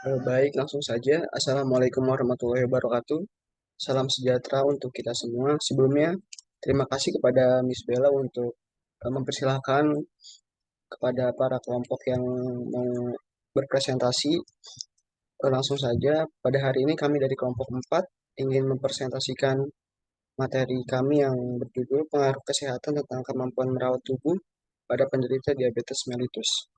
Baik, langsung saja. Assalamualaikum warahmatullahi wabarakatuh. Salam sejahtera untuk kita semua. Sebelumnya, terima kasih kepada Miss Bella untuk mempersilahkan kepada para kelompok yang mau berpresentasi. Langsung saja, pada hari ini kami dari kelompok 4 ingin mempresentasikan materi kami yang berjudul Pengaruh Kesehatan tentang Kemampuan Merawat Tubuh pada Penderita Diabetes Mellitus.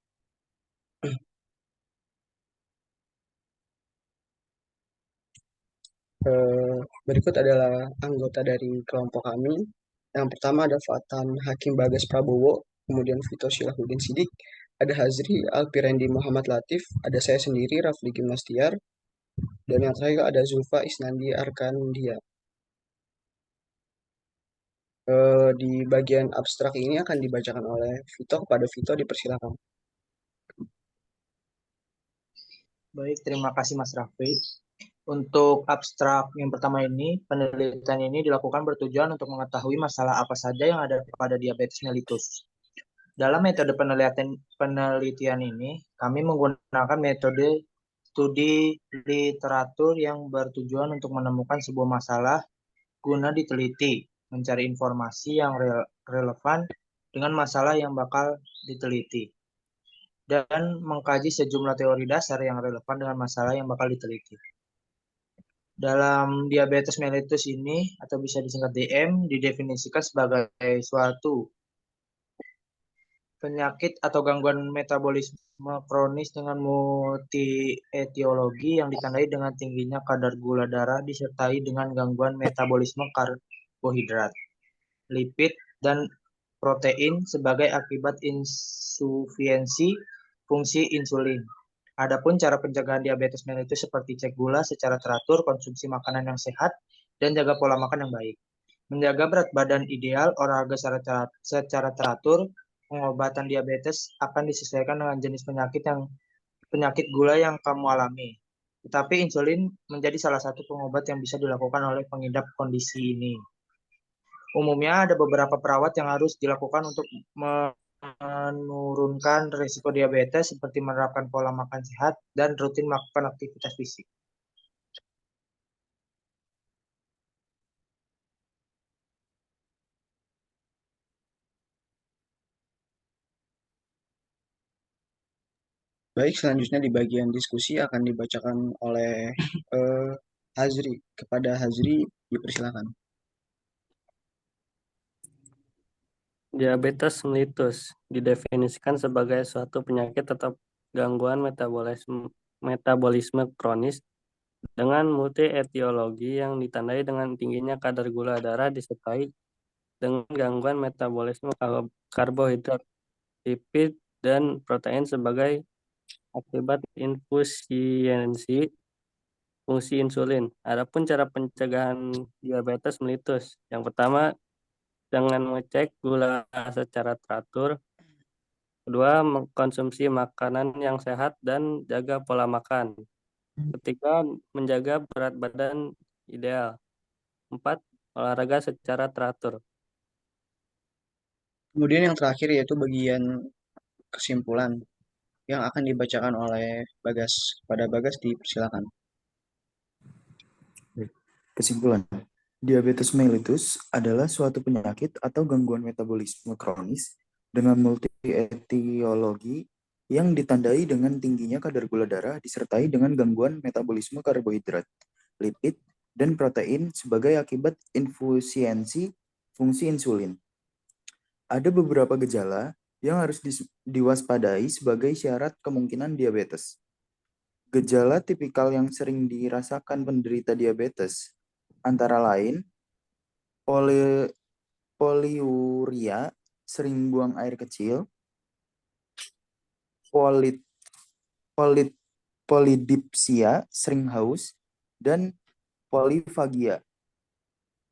Berikut adalah anggota dari kelompok kami. Yang pertama ada Fatan Hakim Bagas Prabowo, kemudian Vito Silahudin Sidik, ada Hazri Alpirendi Muhammad Latif, ada saya sendiri Rafli Gimnastiar, dan yang terakhir ada Zulfa Isnandi Arkandia. Di bagian abstrak ini akan dibacakan oleh Vito. Kepada Vito dipersilakan. Baik, terima kasih Mas Raffi. Untuk abstrak yang pertama ini, penelitian ini dilakukan bertujuan untuk mengetahui masalah apa saja yang ada pada diabetes mellitus. Dalam metode penelitian ini, kami menggunakan metode studi literatur yang bertujuan untuk menemukan sebuah masalah guna diteliti, mencari informasi yang relevan dengan masalah yang bakal diteliti, dan mengkaji sejumlah teori dasar yang relevan dengan masalah yang bakal diteliti. Dalam diabetes mellitus ini, atau bisa disingkat DM, didefinisikan sebagai suatu penyakit atau gangguan metabolisme kronis dengan multi etiologi yang ditandai dengan tingginya kadar gula darah disertai dengan gangguan metabolisme karbohidrat, lipid, dan protein sebagai akibat insufiensi fungsi insulin. Adapun cara pencegahan diabetes mellitus seperti cek gula secara teratur, konsumsi makanan yang sehat, dan jaga pola makan yang baik. Menjaga berat badan ideal, olahraga secara teratur, pengobatan diabetes akan disesuaikan dengan jenis penyakit gula yang kamu alami. Tetapi insulin menjadi salah satu pengobat yang bisa dilakukan oleh pengidap kondisi ini. Umumnya ada beberapa perawat yang harus dilakukan untuk menurunkan risiko diabetes seperti menerapkan pola makan sehat dan rutin melakukan aktivitas fisik. Baik, selanjutnya di bagian diskusi akan dibacakan oleh eh, Hazri. Kepada Hazri dipersilakan. Diabetes mellitus didefinisikan sebagai suatu penyakit atau gangguan metabolisme kronis dengan multi etiologi yang ditandai dengan tingginya kadar gula darah disertai dengan gangguan metabolisme karbohidrat, lipid, dan protein sebagai akibat infusiensi fungsi insulin. Adapun cara pencegahan diabetes mellitus, yang pertama dengan mengecek gula secara teratur, kedua mengkonsumsi makanan yang sehat dan jaga pola makan, ketiga menjaga berat badan ideal, empat olahraga secara teratur. Kemudian yang terakhir yaitu bagian kesimpulan yang akan dibacakan oleh Bagas. Pada Bagas dipersilakan. Kesimpulan, diabetes mellitus adalah suatu penyakit atau gangguan metabolisme kronis dengan multi-etiologi yang ditandai dengan tingginya kadar gula darah disertai dengan gangguan metabolisme karbohidrat, lipid, dan protein sebagai akibat infusiensi fungsi insulin. Ada beberapa gejala yang harus diwaspadai sebagai syarat kemungkinan diabetes. Gejala tipikal yang sering dirasakan penderita diabetes antara lain poliuria, sering buang air kecil, polidipsia, sering haus, dan polifagia,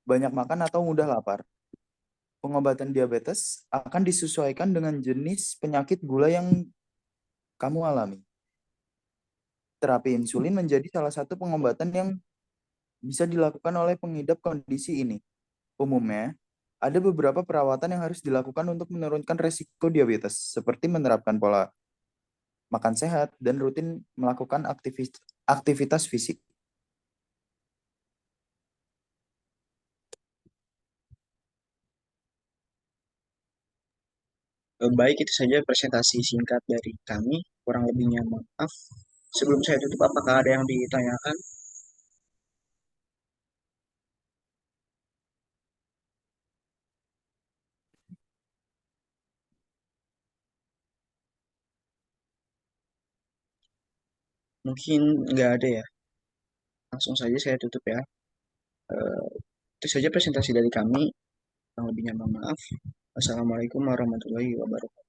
banyak makan atau mudah lapar. Pengobatan diabetes akan disesuaikan dengan jenis penyakit gula yang kamu alami. Terapi insulin menjadi salah satu pengobatan yang bisa dilakukan oleh pengidap kondisi ini. Umumnya, ada beberapa perawatan yang harus dilakukan untuk menurunkan resiko diabetes, seperti menerapkan pola makan sehat, dan rutin melakukan aktivitas fisik. Baik, itu saja presentasi singkat dari kami. Kurang lebihnya maaf. Sebelum saya tutup, apakah ada yang ditanyakan? Mungkin nggak ada ya. Langsung saja saya tutup ya. Eh, itu saja presentasi dari kami. Kurang lebihnya mohon maaf. Wassalamualaikum warahmatullahi wabarakatuh.